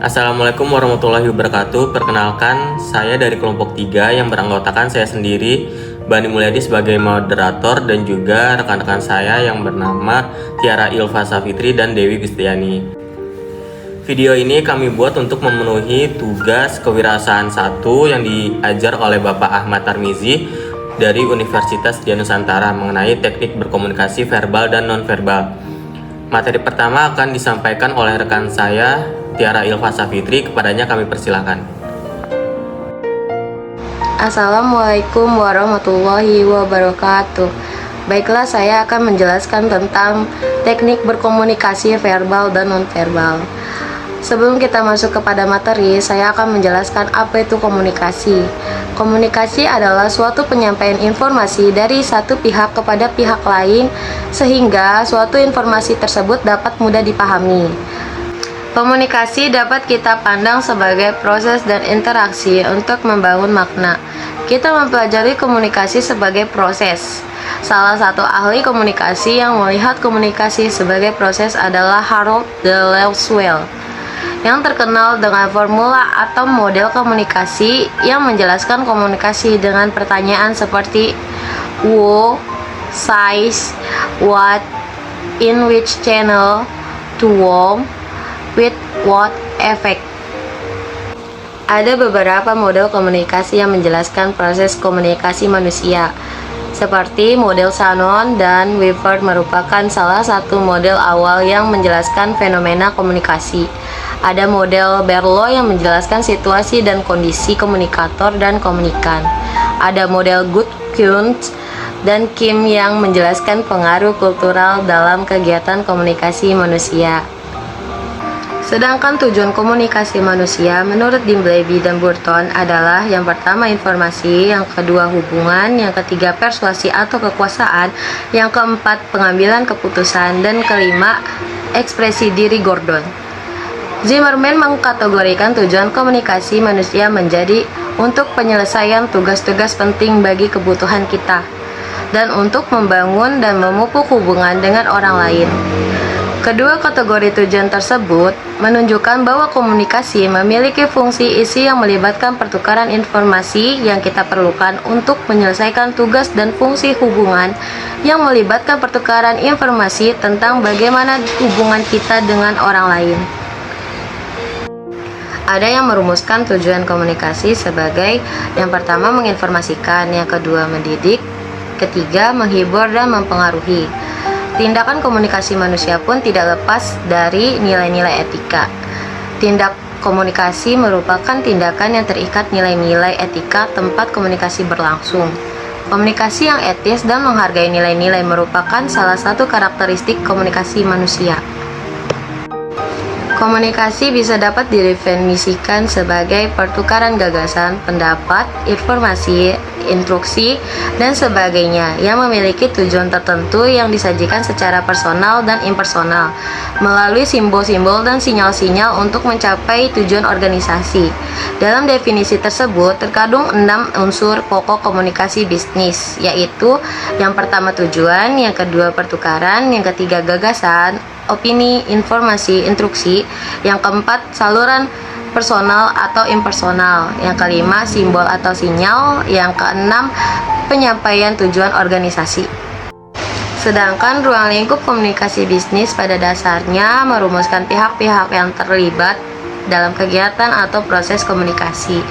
Assalamualaikum warahmatullahi wabarakatuh. Perkenalkan, saya dari kelompok 3 yang beranggotakan saya sendiri, Bani Mulyadi sebagai moderator, dan juga rekan-rekan saya yang bernama Tiara Ilva Safitri dan Dewi Gustiani. Video ini kami buat untuk memenuhi tugas kewirausahaan 1 yang diajar oleh Bapak Ahmad Tarmizi dari Universitas Dian Nusantara mengenai teknik berkomunikasi verbal dan nonverbal. Materi pertama akan disampaikan oleh rekan saya, Tiara Ilva Safitri. Kepadanya kami persilakan. Assalamualaikum warahmatullahi wabarakatuh. Baiklah, saya akan menjelaskan tentang teknik berkomunikasi verbal dan nonverbal. Sebelum kita masuk kepada materi, saya akan menjelaskan apa itu komunikasi. Komunikasi adalah suatu penyampaian informasi dari satu pihak kepada pihak lain sehingga suatu informasi tersebut dapat mudah dipahami. Komunikasi dapat kita pandang sebagai proses dan interaksi untuk membangun makna. Kita mempelajari komunikasi sebagai proses. Salah satu ahli komunikasi yang melihat komunikasi sebagai proses adalah Harold de Lauswell, yang terkenal dengan formula atau model komunikasi yang menjelaskan komunikasi dengan pertanyaan seperti who, size, what, in which channel, to whom, with what effect. Ada beberapa model komunikasi yang menjelaskan proses komunikasi manusia, seperti model Shannon dan Weaver merupakan salah satu model awal yang menjelaskan fenomena komunikasi. Ada model Berlo yang menjelaskan situasi dan kondisi komunikator dan komunikan. Ada model Good-Kuntz dan Kim yang menjelaskan pengaruh kultural dalam kegiatan komunikasi manusia. Sedangkan tujuan komunikasi manusia menurut Dimbleby dan Burton adalah yang pertama informasi, yang kedua hubungan, yang ketiga persuasi atau kekuasaan, yang keempat pengambilan keputusan, dan kelima ekspresi diri Gordon. Zimmerman mengkategorikan tujuan komunikasi manusia menjadi untuk penyelesaian tugas-tugas penting bagi kebutuhan kita dan untuk membangun dan memupuk hubungan dengan orang lain. Kedua kategori tujuan tersebut menunjukkan bahwa komunikasi memiliki fungsi isi yang melibatkan pertukaran informasi yang kita perlukan untuk menyelesaikan tugas dan fungsi hubungan yang melibatkan pertukaran informasi tentang bagaimana hubungan kita dengan orang lain. Ada yang merumuskan tujuan komunikasi sebagai yang pertama menginformasikan, yang kedua mendidik, ketiga menghibur dan mempengaruhi. Tindakan komunikasi manusia pun tidak lepas dari nilai-nilai etika. Tindak komunikasi merupakan tindakan yang terikat nilai-nilai etika tempat komunikasi berlangsung. Komunikasi yang etis dan menghargai nilai-nilai merupakan salah satu karakteristik komunikasi manusia. Komunikasi bisa dapat didefinisikan sebagai pertukaran gagasan, pendapat, informasi, instruksi, dan sebagainya yang memiliki tujuan tertentu yang disajikan secara personal dan impersonal melalui simbol-simbol dan sinyal-sinyal untuk mencapai tujuan organisasi. Dalam definisi tersebut terkandung 6 unsur pokok komunikasi bisnis, yaitu yang pertama tujuan, yang kedua pertukaran, yang ketiga gagasan, opini, informasi, instruksi, yang keempat saluran personal atau impersonal, yang kelima simbol atau sinyal, yang keenam penyampaian tujuan organisasi. Sedangkan ruang lingkup komunikasi bisnis pada dasarnya merumuskan pihak-pihak yang terlibat dalam kegiatan atau proses komunikasi.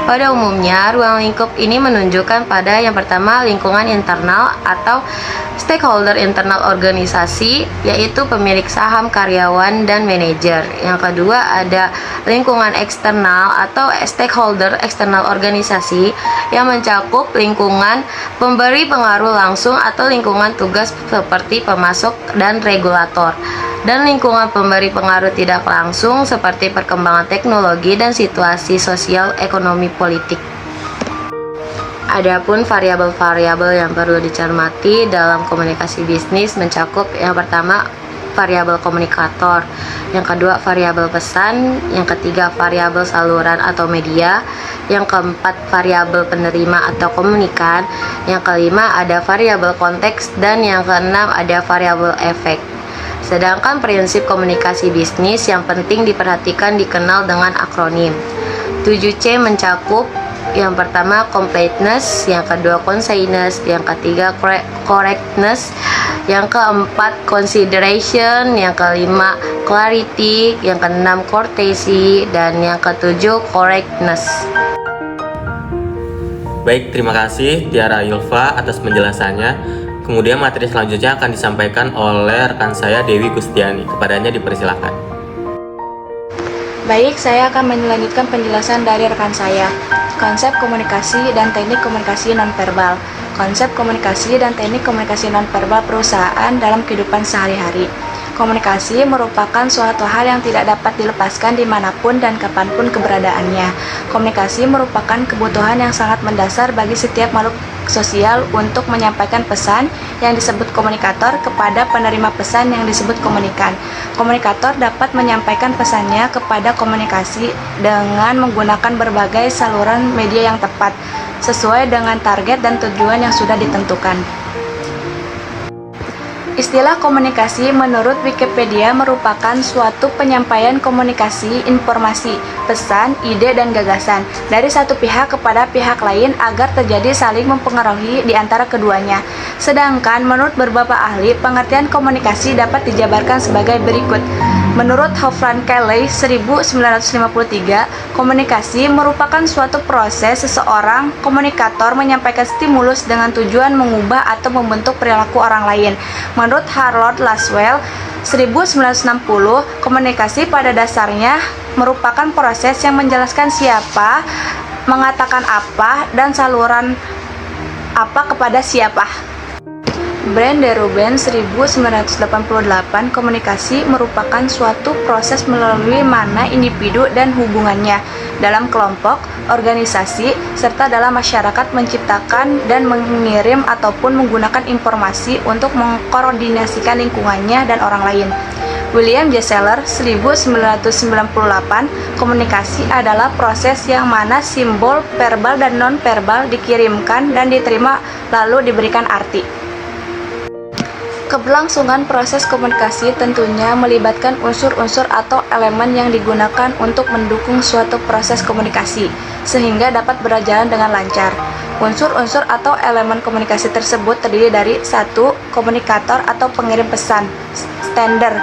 Pada umumnya, ruang lingkup ini menunjukkan pada yang pertama lingkungan internal atau stakeholder internal organisasi, yaitu pemilik saham, karyawan, dan manajer. Yang kedua ada lingkungan eksternal atau stakeholder eksternal organisasi yang mencakup lingkungan pemberi pengaruh langsung atau lingkungan tugas seperti pemasok dan regulator, dan lingkungan pemberi pengaruh tidak langsung seperti perkembangan teknologi dan situasi sosial ekonomi politik. Adapun variabel-variabel yang perlu dicermati dalam komunikasi bisnis mencakup yang pertama variabel komunikator, yang kedua variabel pesan, yang ketiga variabel saluran atau media, yang keempat variabel penerima atau komunikan, yang kelima ada variabel konteks, dan yang keenam ada variabel efek. Sedangkan prinsip komunikasi bisnis yang penting diperhatikan dikenal dengan akronim. 7C mencakup yang pertama completeness, yang kedua conciseness, yang ketiga correctness, yang keempat consideration, yang kelima clarity, yang keenam courtesy, dan yang ketujuh correctness. Baik, terima kasih Tiara Yulfa atas penjelasannya. Kemudian materi selanjutnya akan disampaikan oleh rekan saya Dewi Gustiani. Kepadanya dipersilakan. Baik, saya akan melanjutkan penjelasan dari rekan saya. Konsep komunikasi dan teknik komunikasi nonverbal. Konsep komunikasi dan teknik komunikasi nonverbal perusahaan dalam kehidupan sehari-hari. Komunikasi merupakan suatu hal yang tidak dapat dilepaskan dimanapun dan kapanpun keberadaannya. Komunikasi merupakan kebutuhan yang sangat mendasar bagi setiap makhluk sosial untuk menyampaikan pesan yang disebut komunikator kepada penerima pesan yang disebut komunikan. Komunikator dapat menyampaikan pesannya kepada komunikasi dengan menggunakan berbagai saluran media yang tepat, sesuai dengan target dan tujuan yang sudah ditentukan. Istilah komunikasi menurut Wikipedia merupakan suatu penyampaian komunikasi, informasi, pesan, ide, dan gagasan dari satu pihak kepada pihak lain agar terjadi saling mempengaruhi di antara keduanya. Sedangkan menurut beberapa ahli, pengertian komunikasi dapat dijabarkan sebagai berikut. Menurut Hofland Kelley 1953, komunikasi merupakan suatu proses seseorang komunikator menyampaikan stimulus dengan tujuan mengubah atau membentuk perilaku orang lain. Menurut Harold Laswell 1960, komunikasi pada dasarnya merupakan proses yang menjelaskan siapa, mengatakan apa, dan saluran apa kepada siapa. Brand Deruben 1988, komunikasi merupakan suatu proses melalui mana individu dan hubungannya dalam kelompok, organisasi, serta dalam masyarakat menciptakan dan mengirim ataupun menggunakan informasi untuk mengkoordinasikan lingkungannya dan orang lain. William J. Seller 1998, komunikasi adalah proses yang mana simbol verbal dan non-verbal dikirimkan dan diterima lalu diberikan arti. Keberlangsungan proses komunikasi tentunya melibatkan unsur-unsur atau elemen yang digunakan untuk mendukung suatu proses komunikasi, sehingga dapat berjalan dengan lancar. Unsur-unsur atau elemen komunikasi tersebut terdiri dari 1. Komunikator atau pengirim pesan, sender.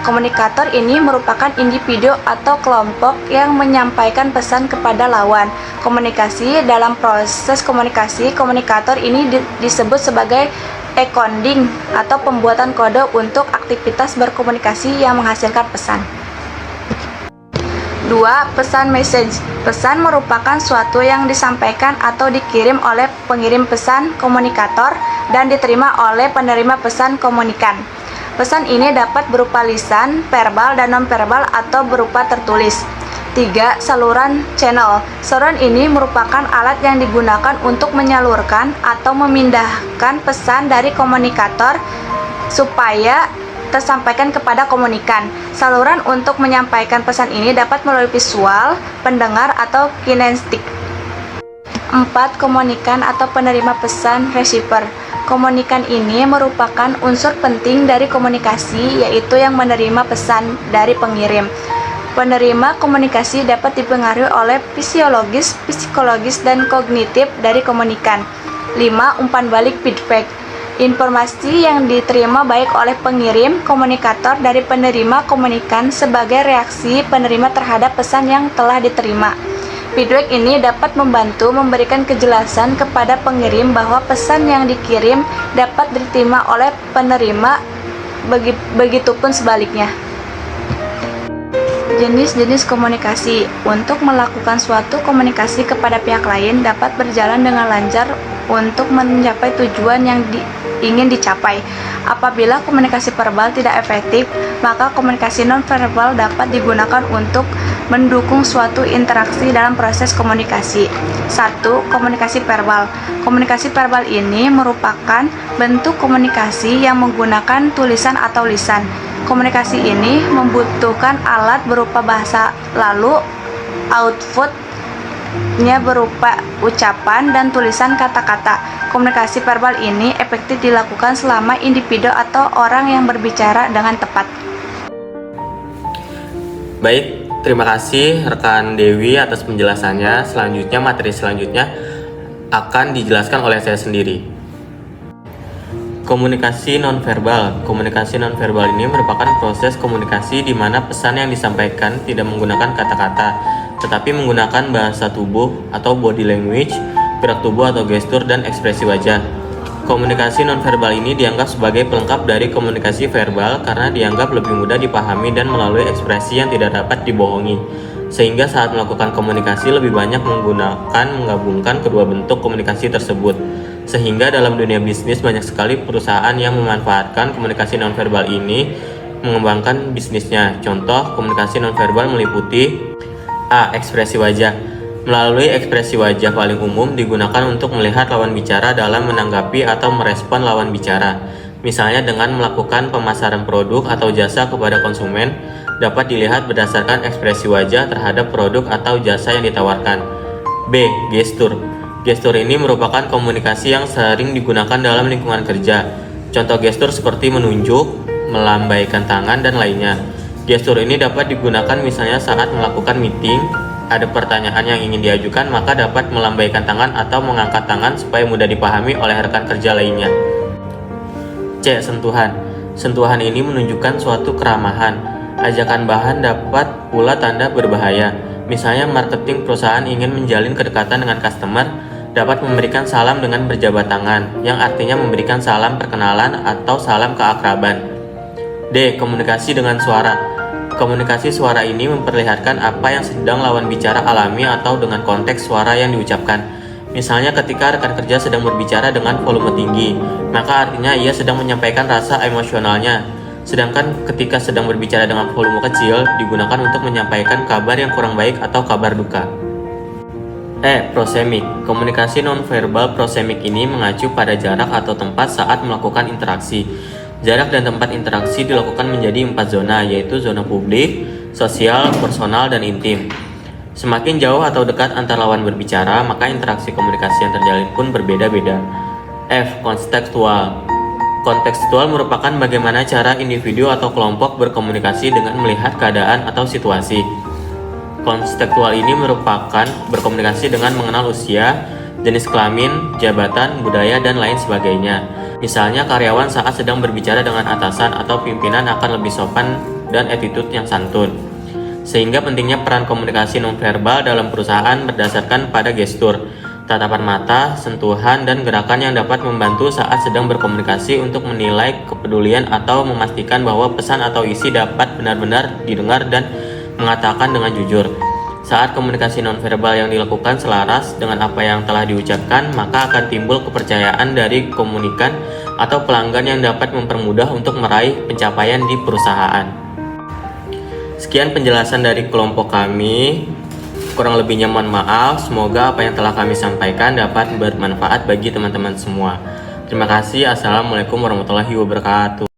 Komunikator ini merupakan individu atau kelompok yang menyampaikan pesan kepada lawan. Komunikasi dalam proses komunikasi, komunikator ini disebut sebagai encoding atau pembuatan kode untuk aktivitas berkomunikasi yang menghasilkan pesan. 2. Pesan message. Pesan merupakan suatu yang disampaikan atau dikirim oleh pengirim pesan komunikator dan diterima oleh penerima pesan komunikan. Pesan ini dapat berupa lisan, verbal, dan non-verbal atau berupa tertulis. 3. Saluran channel. Saluran ini merupakan alat yang digunakan untuk menyalurkan atau memindahkan pesan dari komunikator supaya tersampaikan kepada komunikan. Saluran untuk menyampaikan pesan ini dapat melalui visual, pendengar, atau kinestetik. 4. Komunikan atau penerima pesan receiver. Komunikan ini merupakan unsur penting dari komunikasi, yaitu yang menerima pesan dari pengirim. Penerima komunikasi dapat dipengaruhi oleh fisiologis, psikologis, dan kognitif dari komunikan. 5. Umpan balik feedback. Informasi yang diterima baik oleh pengirim komunikator dari penerima komunikan sebagai reaksi penerima terhadap pesan yang telah diterima. Feedback ini dapat membantu memberikan kejelasan kepada pengirim bahwa pesan yang dikirim dapat diterima oleh penerima, begitupun sebaliknya. Jenis-jenis komunikasi. Untuk melakukan suatu komunikasi kepada pihak lain dapat berjalan dengan lancar untuk mencapai tujuan yang ingin dicapai. Apabila komunikasi verbal tidak efektif, maka komunikasi non-verbal dapat digunakan untuk mendukung suatu interaksi dalam proses komunikasi. 1. Komunikasi verbal. Komunikasi verbal ini merupakan bentuk komunikasi yang menggunakan tulisan atau lisan. Komunikasi ini membutuhkan alat berupa bahasa, lalu output bentuknya berupa ucapan dan tulisan kata-kata. Komunikasi verbal ini efektif dilakukan selama individu atau orang yang berbicara dengan tepat. Baik, terima kasih rekan Dewi atas penjelasannya. Selanjutnya, materi selanjutnya akan dijelaskan oleh saya sendiri. Komunikasi nonverbal. Komunikasi nonverbal ini merupakan proses komunikasi di mana pesan yang disampaikan tidak menggunakan kata-kata, tetapi menggunakan bahasa tubuh atau body language, gerak tubuh atau gestur, dan ekspresi wajah. Komunikasi nonverbal ini dianggap sebagai pelengkap dari komunikasi verbal karena dianggap lebih mudah dipahami dan melalui ekspresi yang tidak dapat dibohongi. Sehingga saat melakukan komunikasi lebih banyak menggabungkan kedua bentuk komunikasi tersebut. Sehingga dalam dunia bisnis banyak sekali perusahaan yang memanfaatkan komunikasi nonverbal ini mengembangkan bisnisnya. Contoh komunikasi nonverbal meliputi A. Ekspresi wajah. Melalui ekspresi wajah paling umum digunakan untuk melihat lawan bicara dalam menanggapi atau merespon lawan bicara. Misalnya dengan melakukan pemasaran produk atau jasa kepada konsumen, dapat dilihat berdasarkan ekspresi wajah terhadap produk atau jasa yang ditawarkan. B. Gestur. Gestur ini merupakan komunikasi yang sering digunakan dalam lingkungan kerja. Contoh gestur seperti menunjuk, melambaikan tangan, dan lainnya. Gestur ini dapat digunakan misalnya saat melakukan meeting, ada pertanyaan yang ingin diajukan, maka dapat melambaikan tangan atau mengangkat tangan supaya mudah dipahami oleh rekan kerja lainnya. C. Sentuhan. Sentuhan ini menunjukkan suatu keramahan. Ajakan bahan dapat pula tanda berbahaya. Misalnya marketing perusahaan ingin menjalin kedekatan dengan customer, dapat memberikan salam dengan berjabat tangan, yang artinya memberikan salam perkenalan atau salam keakraban. D. Komunikasi dengan suara. Komunikasi suara ini memperlihatkan apa yang sedang lawan bicara alami atau dengan konteks suara yang diucapkan. Misalnya ketika rekan kerja sedang berbicara dengan volume tinggi, maka artinya ia sedang menyampaikan rasa emosionalnya. Sedangkan ketika sedang berbicara dengan volume kecil, digunakan untuk menyampaikan kabar yang kurang baik atau kabar duka. E. Prosemik. Komunikasi nonverbal prosemik ini mengacu pada jarak atau tempat saat melakukan interaksi. Jarak dan tempat interaksi dilakukan menjadi 4 zona, yaitu zona publik, sosial, personal, dan intim. Semakin jauh atau dekat antar lawan berbicara, maka interaksi komunikasi yang terjalin pun berbeda-beda. F. Kontekstual. Kontekstual merupakan bagaimana cara individu atau kelompok berkomunikasi dengan melihat keadaan atau situasi. Kontekstual ini merupakan berkomunikasi dengan mengenal usia, jenis kelamin, jabatan, budaya, dan lain sebagainya. Misalnya karyawan saat sedang berbicara dengan atasan atau pimpinan akan lebih sopan dan attitude yang santun. Sehingga pentingnya peran komunikasi nonverbal dalam perusahaan berdasarkan pada gestur, tatapan mata, sentuhan, dan gerakan yang dapat membantu saat sedang berkomunikasi untuk menilai kepedulian atau memastikan bahwa pesan atau isi dapat benar-benar didengar dan mengatakan dengan jujur. Saat komunikasi nonverbal yang dilakukan selaras dengan apa yang telah diucapkan, maka akan timbul kepercayaan dari komunikan atau pelanggan yang dapat mempermudah untuk meraih pencapaian di perusahaan. Sekian penjelasan dari kelompok kami. Kurang lebihnya mohon maaf. Semoga apa yang telah kami sampaikan dapat bermanfaat bagi teman-teman semua. Terima kasih. Assalamualaikum warahmatullahi wabarakatuh.